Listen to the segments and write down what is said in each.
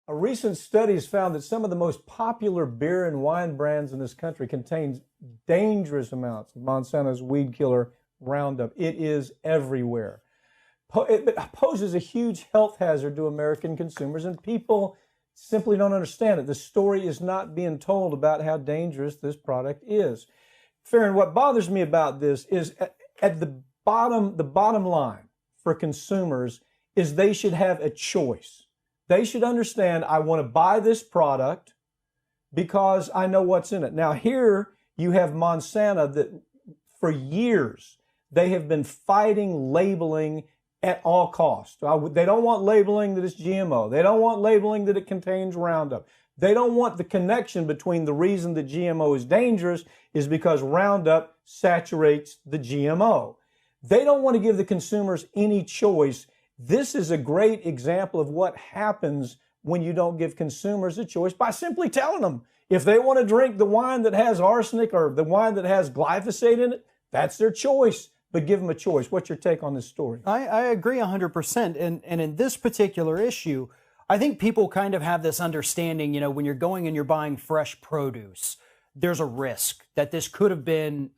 A recent study has found that some of the most popular beer and wine brands in this country contains dangerous amounts of Monsanto's weed killer Roundup. It is everywhere. It poses a huge health hazard to American consumers, and people simply don't understand it. The story is not being told about how dangerous this product is. Farron, what bothers me about this is at the bottom line for consumers is they should have a choice. They should understand, I want to buy this product because I know what's in it. Now, here you have Monsanto that for years they have been fighting labeling at all costs. They don't want labeling that it's GMO. They don't want labeling that it contains Roundup. They don't want the connection between the reason that GMO is dangerous is because Roundup saturates the GMO. They don't want to give the consumers any choice. This is a great example of what happens when you don't give consumers a choice by simply telling them if they want to drink the wine that has arsenic or the wine that has glyphosate in it, that's their choice. But give them a choice. What's your take on this story? I agree 100%. And in this particular issue, I think people kind of have this understanding, you know, when you're going and you're buying fresh produce, there's a risk that this could have been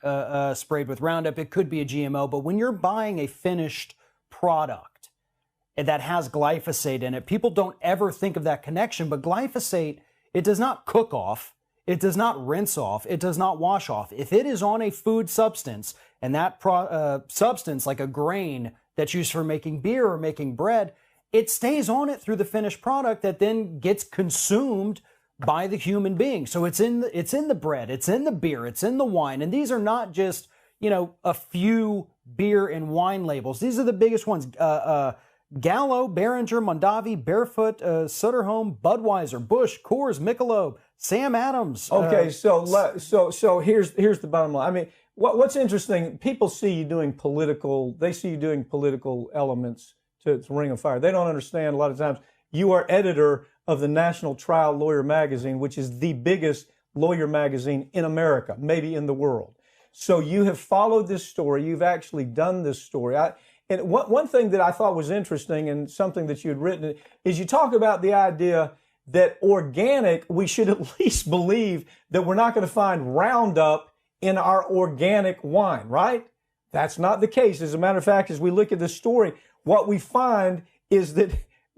sprayed with Roundup. It could be a GMO. But when you're buying a finished product that has glyphosate in it, people don't ever think of that connection. But glyphosate, it does not cook off. It does not rinse off. It does not wash off. If it is on a food substance, and that substance, like a grain that's used for making beer or making bread, it stays on it through the finished product that then gets consumed by the human being. So it's in the bread, it's in the beer, it's in the wine. And these are not just, you know, a few beer and wine labels. These are the biggest ones. Gallo, Behringer, Mondavi, Barefoot, Sutterholm, Budweiser, Busch, Coors, Michelob, Sam Adams. Okay, so here's the bottom line. I mean, what's interesting, people see you doing political elements to Ring of Fire. They don't understand a lot of times you are editor of the National Trial Lawyer magazine, which is the biggest lawyer magazine in America, maybe in the world. So you have followed this story. You've actually done this story. And one thing that I thought was interesting and something that you had written is you talk about the idea that organic, we should at least believe that we're not going to find Roundup in our organic wine, right? That's not the case. As a matter of fact, as we look at this story, what we find is that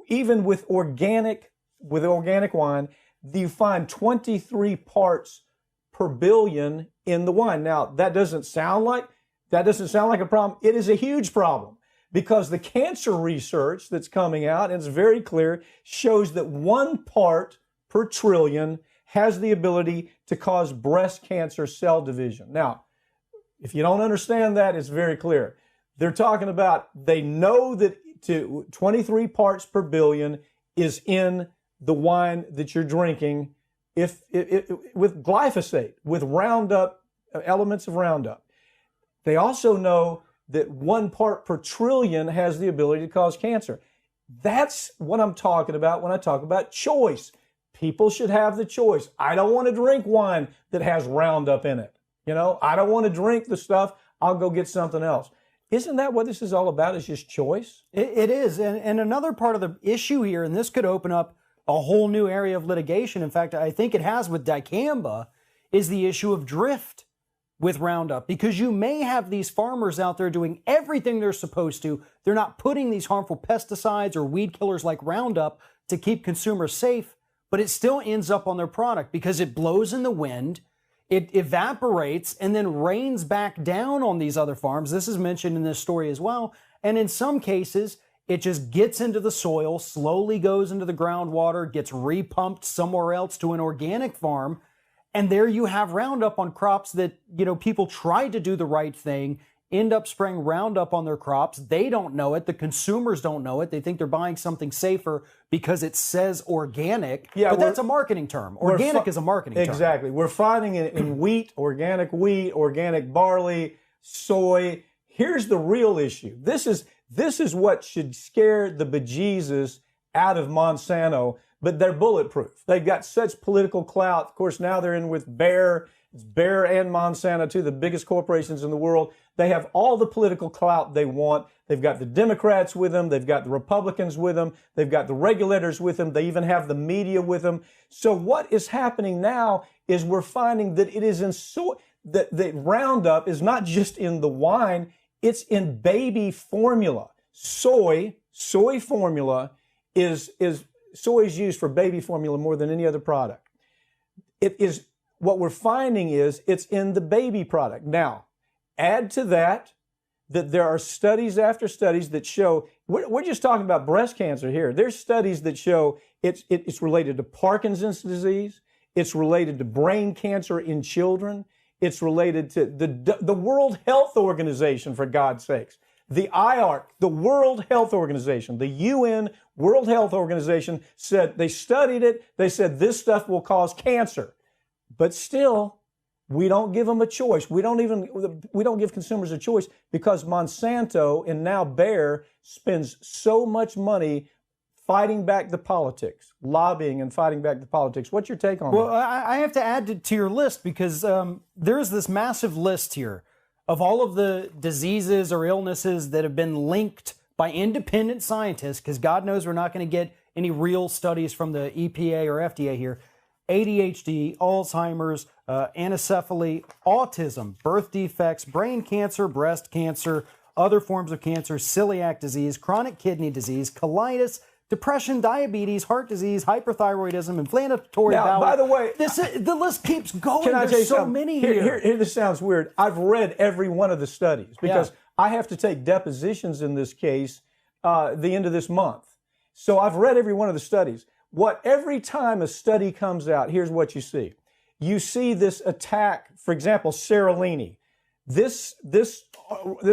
even with organic wine, you find 23 parts per billion in the wine. Now, that doesn't sound like a problem. It is a huge problem because the cancer research that's coming out, and it's very clear, shows that 1 part per trillion has the ability to cause breast cancer cell division. Now, if you don't understand that, it's very clear. They're talking about, they know that 23 parts per billion is in the wine that you're drinking with glyphosate, with Roundup, elements of Roundup. They also know that 1 part per trillion has the ability to cause cancer. That's what I'm talking about when I talk about choice. People should have the choice. I don't want to drink wine that has Roundup in it. You know, I don't want to drink the stuff. I'll go get something else. Isn't that what this is all about, is just choice? It is. And another part of the issue here, and this could open up a whole new area of litigation. In fact, I think it has with dicamba, is the issue of drift with Roundup. Because you may have these farmers out there doing everything they're supposed to. They're not putting these harmful pesticides or weed killers like Roundup to keep consumers safe, but it still ends up on their product because it blows in the wind, it evaporates, and then rains back down on these other farms. This is mentioned in this story as well. And in some cases, it just gets into the soil, slowly goes into the groundwater, gets repumped somewhere else to an organic farm. And there you have Roundup on crops that, you know, people tried to do the right thing, end up spraying Roundup on their crops. They don't know it. The consumers don't know it. They think they're buying something safer because it says organic. Yeah, but that's a marketing term. Organic is a marketing term. Exactly. We're finding it in wheat, organic barley, soy. Here's the real issue. This is what should scare the bejesus out of Monsanto, but they're bulletproof. They've got such political clout. Of course, now they're in with Bayer It's Bayer and Monsanto, two of the biggest corporations in the world. They have all the political clout they want. They've got the Democrats with them. They've got the Republicans with them. They've got the regulators with them. They even have the media with them. So what is happening now is we're finding that it is in that the Roundup is not just in the wine, it's in baby formula. Soy formula soy is used for baby formula more than any other product. It is, what we're finding is it's in the baby product. Now, add to that there are studies after studies that show, we're just talking about breast cancer here. There's studies that show it's related to Parkinson's disease. It's related to brain cancer in children. It's related to the World Health Organization, for God's sakes. The IARC, the World Health Organization, the UN World Health Organization said, they studied it. They said this stuff will cause cancer. But still, we don't give them a choice. We don't give consumers a choice because Monsanto and now Bayer spends so much money fighting back the politics, lobbying and fighting back the politics. What's your take on that? Well, I have to add to your list because there's this massive list here of all of the diseases or illnesses that have been linked by independent scientists, because God knows we're not going to get any real studies from the EPA or FDA here. ADHD, Alzheimer's, anencephaly, autism, birth defects, brain cancer, breast cancer, other forms of cancer, celiac disease, chronic kidney disease, colitis, depression, diabetes, heart disease, hyperthyroidism, inflammatory bowel. By the way, the list keeps going. Can I tell you There's so something? many here. Here, this sounds weird. I've read every one of the studies because I have to take depositions in this case the end of this month. So I've read every one of the studies. Every time a study comes out, here's what you see. You see this attack, for example, Seralini. This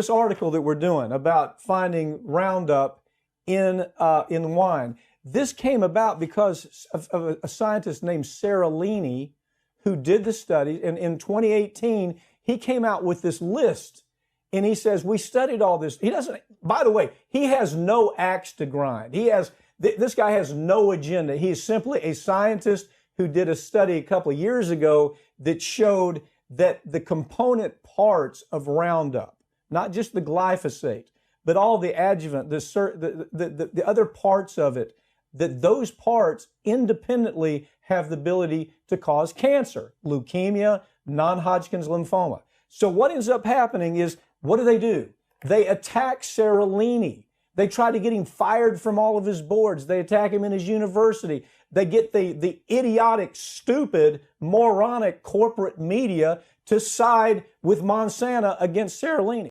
article that we're doing about finding Roundup in wine. This came about because of a scientist named Seralini who did the study. And in 2018, he came out with this list. And he says, we studied all this. He doesn't, by the way, he has no axe to grind. This guy has no agenda. He's simply a scientist who did a study a couple of years ago that showed that the component parts of Roundup, not just the glyphosate, but all the adjuvant, the other parts of it, that those parts independently have the ability to cause cancer, leukemia, non-Hodgkin's lymphoma. So what ends up happening is, what do? They attack Seralini. They try to get him fired from all of his boards. They attack him in his university. They get the idiotic, stupid, moronic corporate media to side with Monsanto against Seralini.